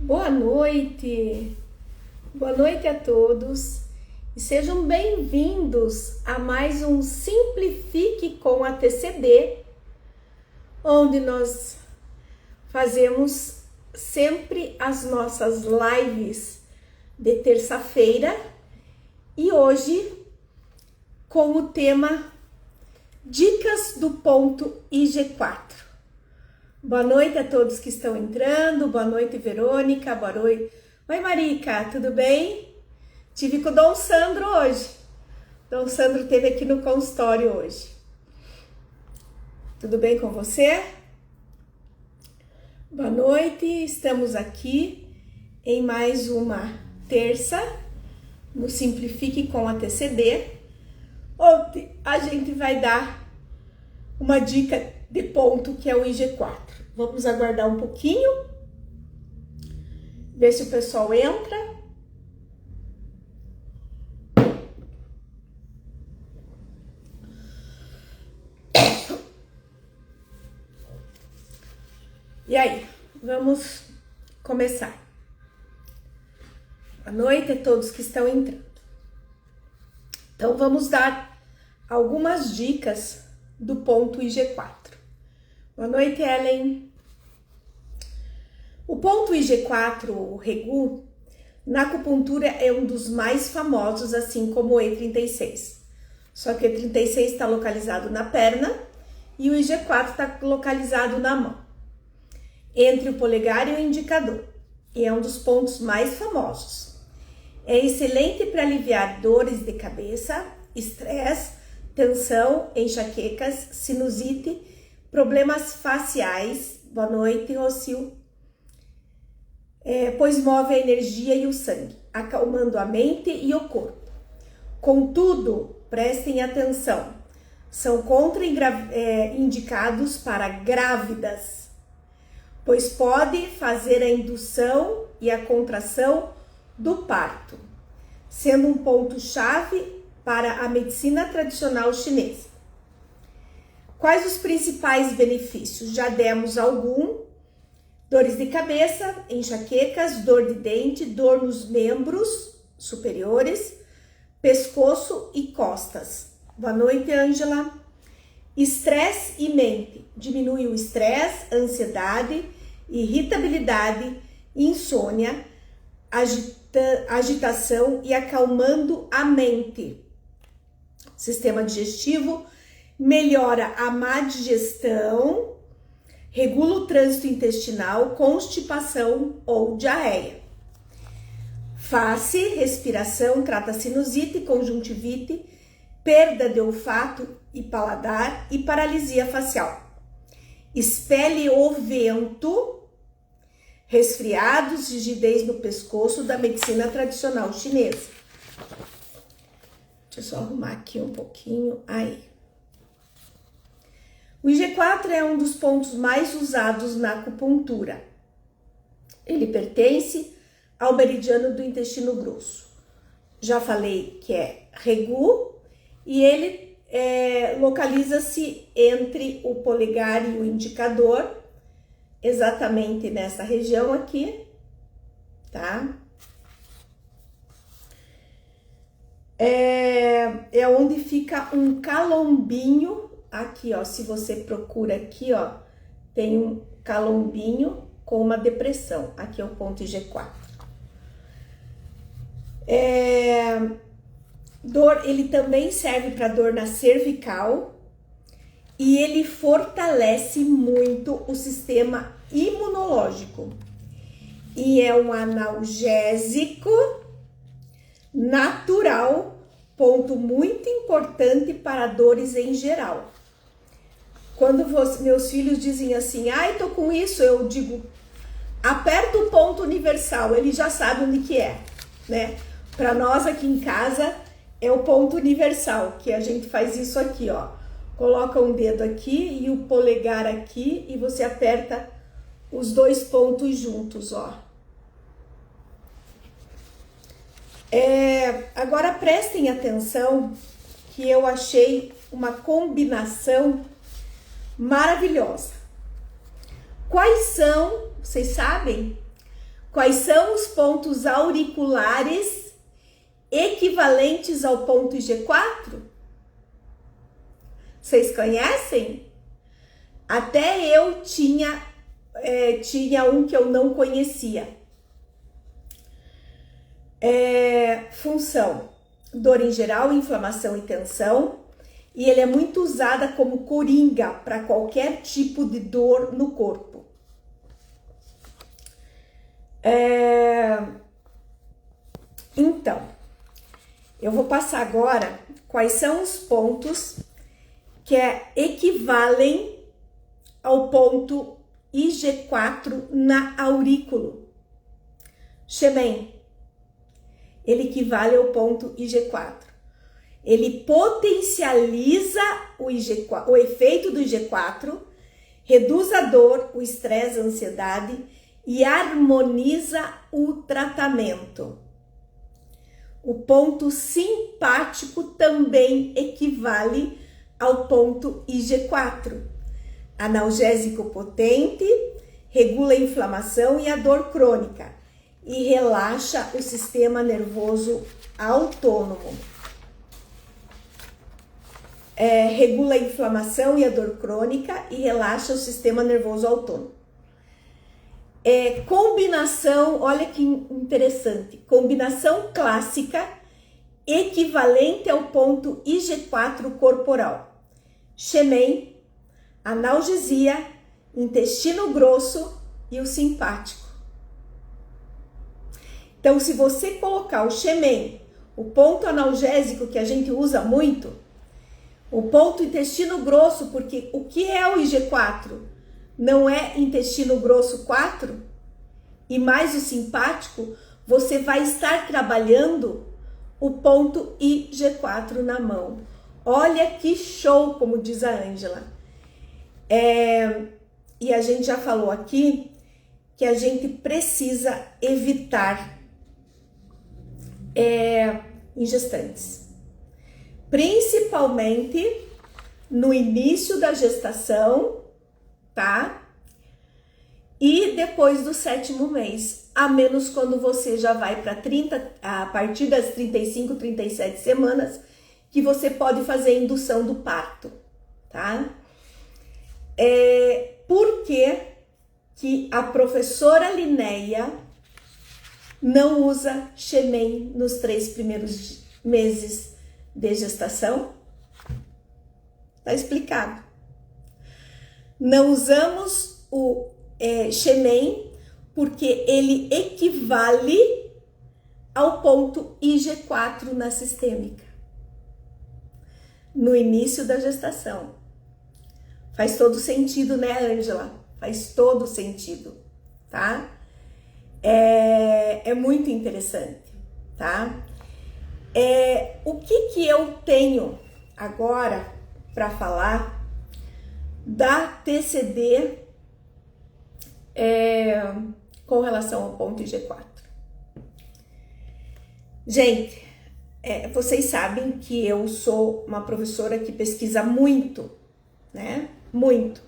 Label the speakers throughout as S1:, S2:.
S1: Boa noite a todos e sejam bem-vindos a mais um Simplifique com a TCD, onde nós fazemos sempre as nossas lives de terça-feira e hoje com o tema Dicas do ponto IG4. Boa noite a todos que estão entrando, boa noite Verônica, boa noite. Oi Marica, tudo bem? Tive com o Dom Sandro hoje. Dom Sandro esteve aqui no consultório hoje. Tudo bem com você? Boa noite, estamos aqui em mais uma terça no Simplifique com a TCD. Onde a gente vai dar uma dica de ponto que é o IG4. Vamos aguardar um pouquinho, ver se o pessoal entra. E aí, vamos começar. Boa noite a todos que estão entrando. Então, vamos dar algumas dicas do ponto IG4. Boa noite, Ellen. O ponto IG4, o Regu, na acupuntura é um dos mais famosos, assim como o E36. Só que o E36 está localizado na perna e o IG4 está localizado na mão, entre o polegar e o indicador. E é um dos pontos mais famosos. É excelente para aliviar dores de cabeça, estresse, tensão, enxaquecas, sinusite, problemas faciais. Boa noite, Rocio. Pois move a energia e o sangue, acalmando a mente e o corpo. Contudo, prestem atenção, são contraindicados para grávidas, pois pode fazer a indução e a contração do parto, sendo um ponto-chave para a medicina tradicional chinesa. Quais os principais benefícios? Já demos algum: dores de cabeça, enxaquecas, dor de dente, dor nos membros superiores, pescoço e costas. Boa noite, Ângela. Estresse e mente. Diminui o estresse, ansiedade, irritabilidade, insônia, agitação e acalmando a mente. Sistema digestivo, melhora a má digestão, regula o trânsito intestinal, constipação ou diarreia. Face, respiração, trata sinusite, conjuntivite, perda de olfato e paladar e paralisia facial. Expele o vento, resfriados, rigidez no pescoço da medicina tradicional chinesa. Deixa eu só arrumar aqui um pouquinho. Aí. O IG4 é um dos pontos mais usados na acupuntura. Ele pertence ao meridiano do intestino grosso. Já falei que é Regu e ele localiza-se entre o polegar e o indicador, exatamente nessa região aqui, tá? É onde fica um calombinho aqui, ó. Se você procura aqui, ó, tem um calombinho com uma depressão. Aqui é o ponto IG4. Ele também serve para dor na cervical e ele fortalece muito o sistema imunológico. E é um analgésico natural, ponto muito importante para dores em geral. Quando meus filhos dizem assim, ai, tô com isso, eu digo, aperta o ponto universal, ele já sabe onde que é, né? Para nós aqui em casa é o ponto universal, que a gente faz isso aqui, ó. Coloca um dedo aqui e o polegar aqui e você aperta os dois pontos juntos, ó. Agora prestem atenção que eu achei uma combinação maravilhosa. Quais são, vocês sabem, Quais são os pontos auriculares equivalentes ao ponto IG4? Vocês conhecem? Até eu tinha um que eu não conhecia. Função: dor em geral, inflamação e tensão. E ele é muito usada como coringa para qualquer tipo de dor no corpo. Então, eu vou passar agora quais são os pontos que equivalem ao ponto IG4 na aurículo. Xemen, ele equivale ao ponto IG4. Ele potencializa o efeito do IG4, reduz a dor, o estresse, a ansiedade e harmoniza o tratamento. O ponto simpático também equivale ao ponto IG4. Analgésico potente, regula a inflamação e a dor crônica e relaxa o sistema nervoso autônomo. Regula a inflamação e a dor crônica e relaxa o sistema nervoso autônomo. Combinação, olha que interessante, combinação clássica equivalente ao ponto IG4 corporal. Xemen, analgesia, intestino grosso e o simpático. Então, se você colocar o xemen, o ponto analgésico que a gente usa muito, o ponto intestino grosso, porque o que é o IG4? Não é intestino grosso 4? E mais o simpático, você vai estar trabalhando o ponto IG4 na mão. Olha que show, como diz a Ângela. E a gente já falou aqui que a gente precisa evitar em gestantes. Principalmente no início da gestação, tá? E depois do 7º mês, a menos quando você já vai para a partir das 35, 37 semanas, que você pode fazer a indução do parto, tá? Por que a professora Linéia não usa xemen nos 3 primeiros meses de gestação? Tá explicado. Não usamos o xemen porque ele equivale ao ponto IG4 na sistêmica no início da gestação. Faz todo sentido, né, Ângela? Faz todo sentido, tá? É muito interessante, tá? O que eu tenho agora para falar da TCD com relação ao ponto IG4? Gente, vocês sabem que eu sou uma professora que pesquisa muito, né? Muito.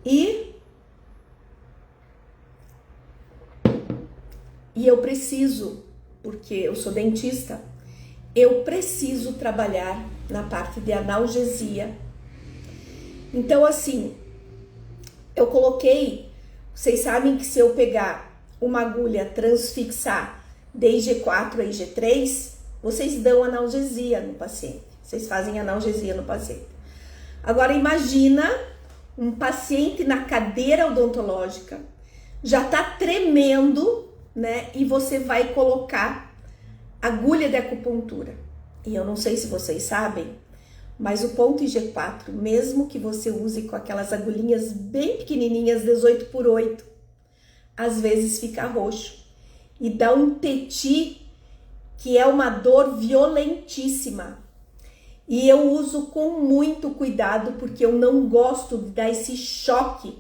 S1: E eu preciso, porque eu sou dentista, eu preciso trabalhar na parte de analgesia. Então, assim, eu coloquei, vocês sabem que se eu pegar uma agulha, transfixar de IG4 a IG3, vocês dão analgesia no paciente. Vocês fazem analgesia no paciente. Agora, imagina um paciente na cadeira odontológica, já tá tremendo, né? E você vai colocar agulha de acupuntura. E eu não sei se vocês sabem, mas o ponto IG4, mesmo que você use com aquelas agulhinhas bem pequenininhas, 18x8, às vezes fica roxo e dá um teti, que é uma dor violentíssima. E eu uso com muito cuidado, porque eu não gosto de dar esse choque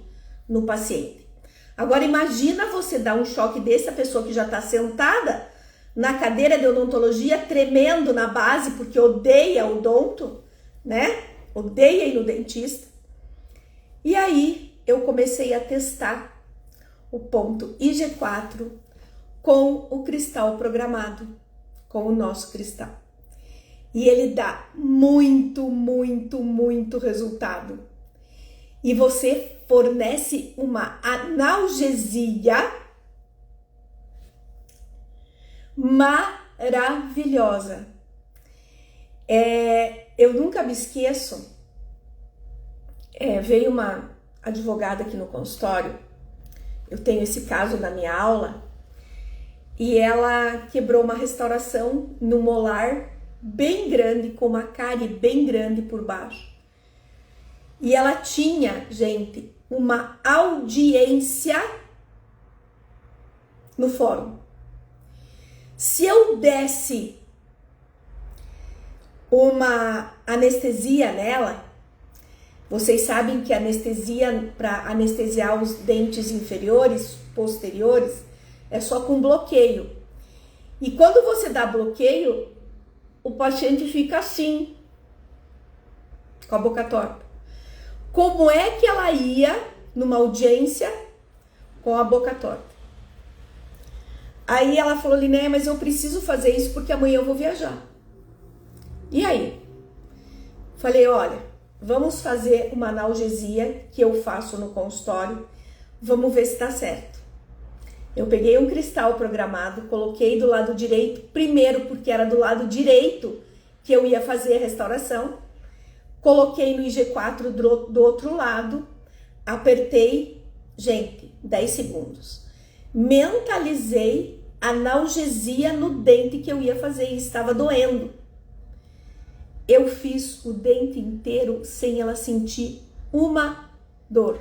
S1: no paciente. Agora imagina você dar um choque desse, a pessoa que já está sentada na cadeira de odontologia, tremendo na base, porque odeia odonto, né? Odeia ir no dentista. E aí eu comecei a testar o ponto IG4 com o cristal programado, com o nosso cristal. E ele dá muito, muito, muito resultado. E você fornece uma analgesia maravilhosa. Eu nunca me esqueço, veio uma advogada aqui no consultório, eu tenho esse caso na minha aula, e ela quebrou uma restauração no molar bem grande, com uma cárie bem grande por baixo. E ela tinha, gente, uma audiência no fórum. Se eu desse uma anestesia nela, vocês sabem que anestesia, para anestesiar os dentes inferiores, posteriores, é só com bloqueio. E quando você dá bloqueio, o paciente fica assim, com a boca torta. Como é que ela ia numa audiência com a boca torta? Aí ela falou, Linéia, mas eu preciso fazer isso porque amanhã eu vou viajar. E aí? Falei, olha, vamos fazer uma analgesia que eu faço no consultório, vamos ver se tá certo. Eu peguei um cristal programado, coloquei do lado direito, primeiro porque era do lado direito que eu ia fazer a restauração, coloquei no IG4 do outro lado, apertei, gente, 10 segundos. Mentalizei analgesia no dente que eu ia fazer e estava doendo. Eu fiz o dente inteiro sem ela sentir uma dor.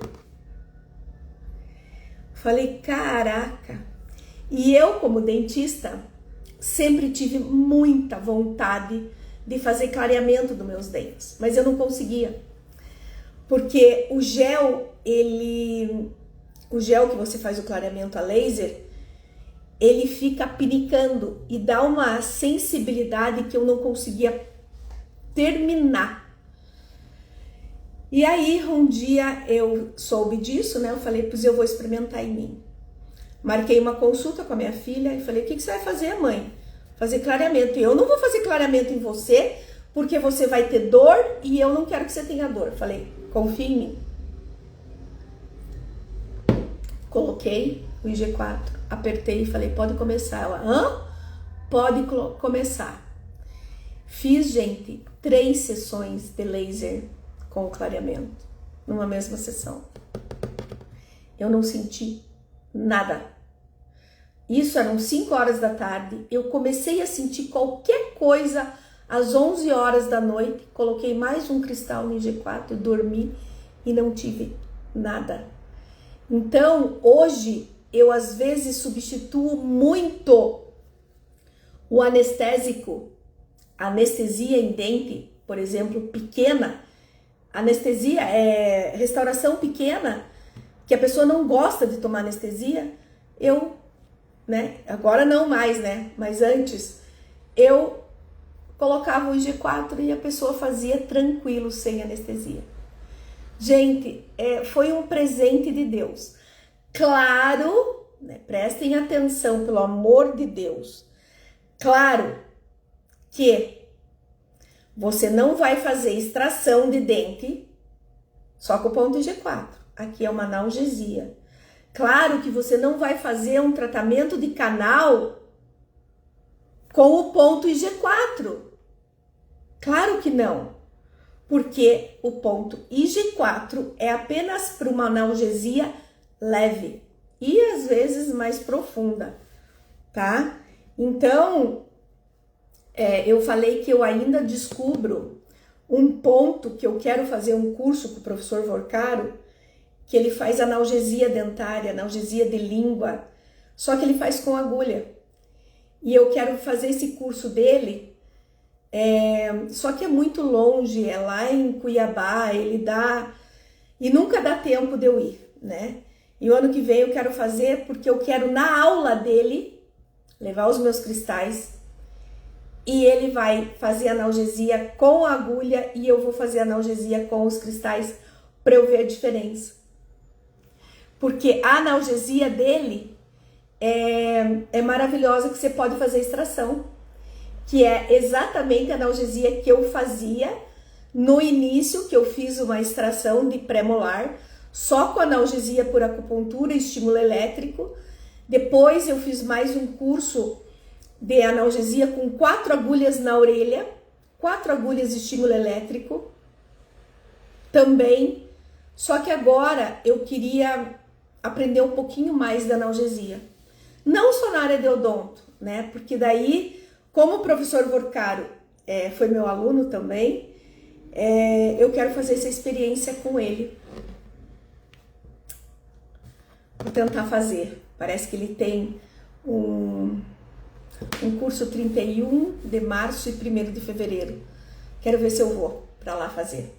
S1: Falei, caraca. E eu, como dentista, sempre tive muita vontade de fazer clareamento dos meus dentes, mas eu não conseguia. Porque o gel que você faz o clareamento a laser, ele fica pinicando e dá uma sensibilidade que eu não conseguia terminar. E aí um dia eu soube disso, né? Eu falei, pois eu vou experimentar em mim. Marquei uma consulta com a minha filha e falei, o que você vai fazer, mãe? Fazer clareamento. E eu não vou fazer clareamento em você, porque você vai ter dor e eu não quero que você tenha dor. Falei, confia em mim. Coloquei o IG4, apertei e falei, pode começar. Ela, hã? Pode começar. Fiz, gente, 3 sessões de laser com clareamento numa mesma sessão. Eu não senti nada. Isso eram 5 horas da tarde. Eu comecei a sentir qualquer coisa às 11 horas da noite. Coloquei mais um cristal no IG4, dormi e não tive nada. Então, hoje, eu às vezes substituo muito o anestésico, a anestesia em dente, por exemplo, pequena, anestesia, restauração pequena, que a pessoa não gosta de tomar anestesia, agora não mais, né, mas antes, eu colocava o IG4 e a pessoa fazia tranquilo, sem anestesia. Gente, foi um presente de Deus. Claro, né, prestem atenção, pelo amor de Deus. Claro que você não vai fazer extração de dente só com o ponto IG4. Aqui é uma analgesia. Claro que você não vai fazer um tratamento de canal com o ponto IG4. Claro que não. Porque o ponto IG4 é apenas para uma analgesia leve e às vezes mais profunda, tá? Então, eu falei que eu ainda descubro um ponto que eu quero fazer um curso com o professor Vorcaro, que ele faz analgesia dentária, analgesia de língua, só que ele faz com agulha. E eu quero fazer esse curso dele, só que é muito longe, é lá em Cuiabá, e nunca dá tempo de eu ir, né? E o ano que vem eu quero fazer, porque eu quero na aula dele levar os meus cristais e ele vai fazer analgesia com a agulha e eu vou fazer analgesia com os cristais para eu ver a diferença. porque a analgesia dele é maravilhosa, que você pode fazer extração, que é exatamente a analgesia que eu fazia no início, que eu fiz uma extração de pré-molar, só com analgesia por acupuntura e estímulo elétrico. Depois eu fiz mais um curso de analgesia com 4 agulhas na orelha, 4 agulhas de estímulo elétrico também. Só que agora eu queria aprender um pouquinho mais da analgesia. Não só na área de odonto, né? Porque daí, como o professor Vorcaro foi meu aluno também, eu quero fazer essa experiência com ele. Vou tentar fazer. Parece que ele tem um curso 31 de março e 1º de fevereiro. Quero ver se eu vou para lá fazer.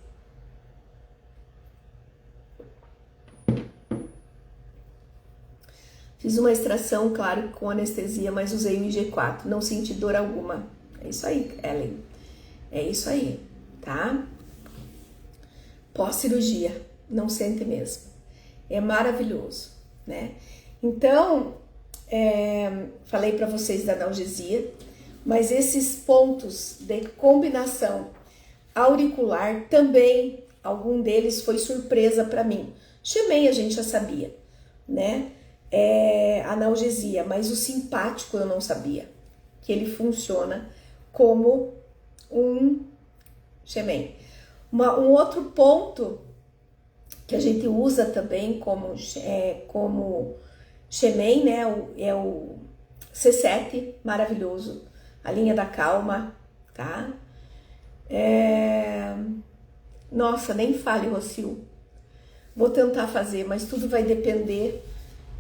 S1: Fiz uma extração, claro, com anestesia, mas usei o IG4. Não senti dor alguma. É isso aí, Ellen. É isso aí, tá? Pós-cirurgia, não sente mesmo. É maravilhoso, né? Então, falei para vocês da analgesia, mas esses pontos de combinação auricular também, algum deles foi surpresa para mim. Chamei, a gente já sabia, né? Analgesia, mas o simpático eu não sabia, que ele funciona como um Xemen. Um outro ponto que a gente usa também como Xemen, né, é o C7, maravilhoso, a linha da calma, tá? Nossa, nem fale, Rocio. Vou tentar fazer, mas tudo vai depender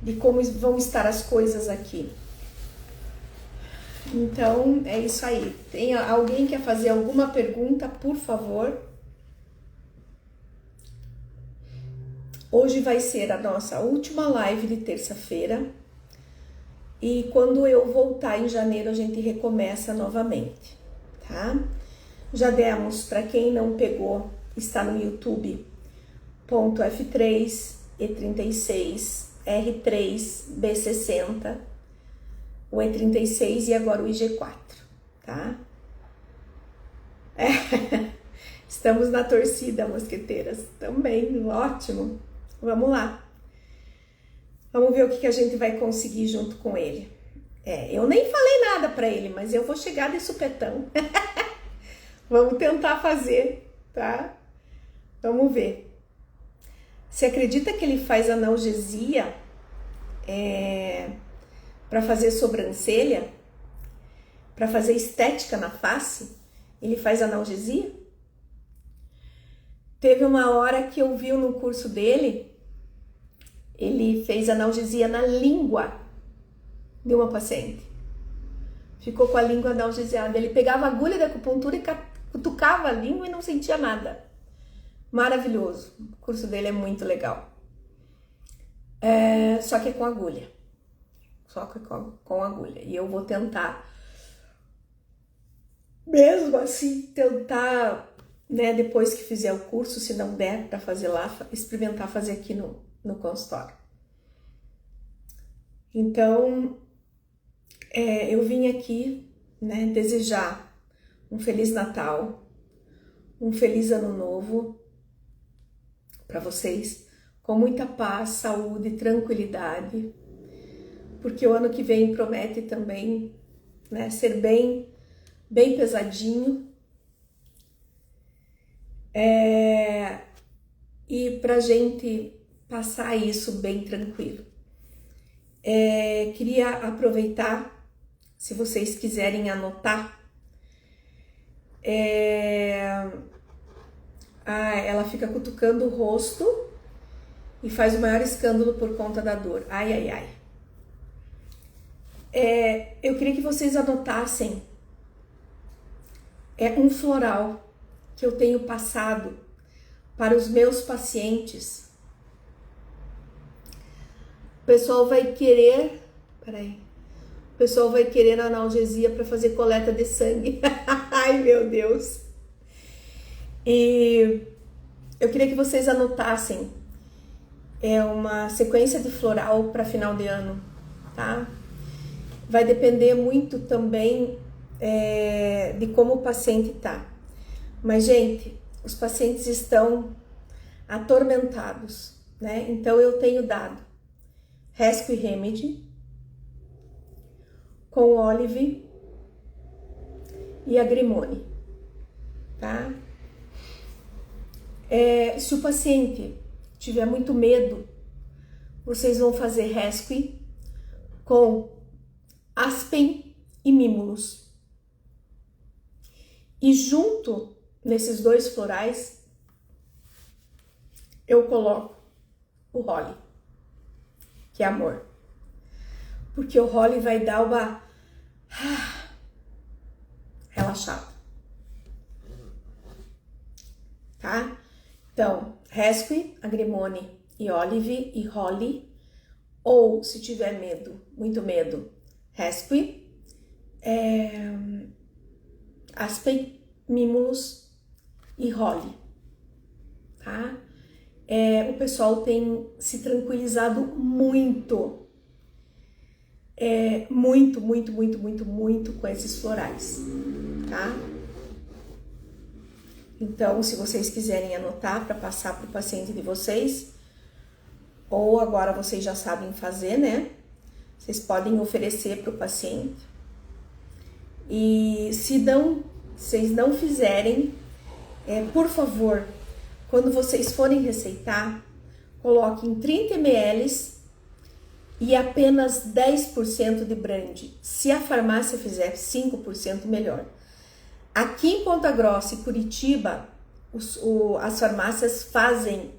S1: de como vão estar as coisas aqui. Então, é isso aí. Tem alguém que quer fazer alguma pergunta, por favor? Hoje vai ser a nossa última live de terça-feira. E quando eu voltar em janeiro, a gente recomeça novamente, tá? Já demos, para quem não pegou, está no YouTube, ponto F3, E36, R3, B60, o E36 e agora o IG4, tá? Estamos na torcida, mosqueteiras, também, ótimo. Vamos lá. Vamos ver o que a gente vai conseguir junto com ele. Eu nem falei nada para ele, mas eu vou chegar de supetão. Vamos tentar fazer, tá? Vamos ver. Você acredita que ele faz analgesia para fazer sobrancelha? Para fazer estética na face? Ele faz analgesia? Teve uma hora que eu vi no curso dele, ele fez analgesia na língua de uma paciente. Ficou com a língua analgesiada. Ele pegava a agulha da acupuntura e cutucava a língua e não sentia nada. Maravilhoso. O curso dele é muito legal. Só que é com agulha. Só que com agulha. E eu vou tentar, mesmo assim, tentar, né, depois que fizer o curso, se não der para fazer lá, experimentar fazer aqui no consultório. Então, eu vim aqui, né, desejar um Feliz Natal, um Feliz Ano Novo para vocês, com muita paz, saúde, tranquilidade, porque o ano que vem promete também, né, ser bem pesadinho, e pra gente passar isso bem tranquilo. Queria aproveitar, se vocês quiserem anotar, ela fica cutucando o rosto e faz o maior escândalo por conta da dor. Ai, ai, ai. Eu queria que vocês anotassem um floral que eu tenho passado para os meus pacientes. O pessoal vai querer, o pessoal vai querer analgesia para fazer coleta de sangue. Ai, meu Deus. E eu queria que vocês anotassem é uma sequência de floral para final de ano, tá? Vai depender muito também de como o paciente tá. Mas, gente, os pacientes estão atormentados, né? Então, eu tenho dado Rescue Remedy com Olive e Agrimone, tá? Se o paciente tiver muito medo, vocês vão fazer Rescue com Aspen e Mimulus. E junto nesses dois florais, eu coloco o Holly, que é amor. Porque o Holly vai dar uma relaxada. Tá? Então, Rescue, Agrimone e Olive e Holly. Ou, se tiver medo, muito medo, Rescue, Aspen, Mimulus e Holly. Tá? O pessoal tem se tranquilizado muito. Muito com esses florais, tá? Então, se vocês quiserem anotar para passar para o paciente de vocês, ou agora vocês já sabem fazer, né? Vocês podem oferecer para o paciente. E se vocês não fizerem, por favor, quando vocês forem receitar, coloquem 30 ml e apenas 10% de brand. Se a farmácia fizer 5%, melhor. Aqui em Ponta Grossa e Curitiba, as farmácias fazem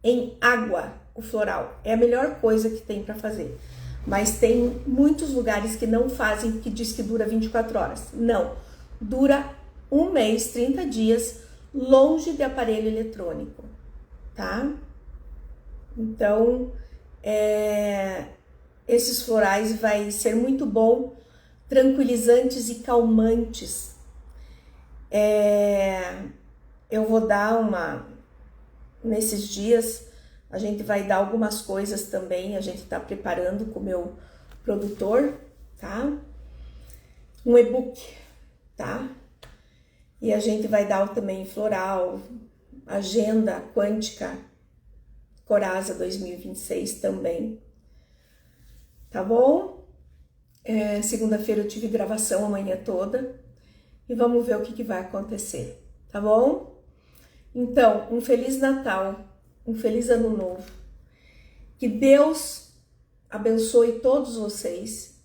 S1: em água o floral. É a melhor coisa que tem para fazer. Mas tem muitos lugares que não fazem, que diz que dura 24 horas. Não, dura 1 mês, 30 dias, longe de aparelho eletrônico, tá? Então, esses florais vai ser muito bom, tranquilizantes e calmantes. Eu vou dar nesses dias, a gente vai dar algumas coisas também, a gente tá preparando com o meu produtor, tá? Um e-book, tá? E a gente vai dar também floral, agenda quântica, Coraza 2026 também, tá bom? Segunda-feira eu tive gravação a manhã toda e vamos ver o que vai acontecer, tá bom? Então, um Feliz Natal, um Feliz Ano Novo, que Deus abençoe todos vocês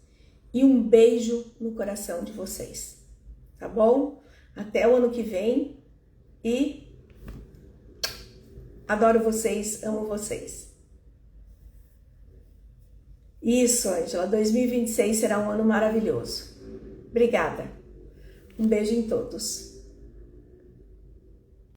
S1: e um beijo no coração de vocês, tá bom? Até o ano que vem e adoro vocês, amo vocês. Isso, Ângela, 2026 será um ano maravilhoso. Obrigada. Um beijo em todos.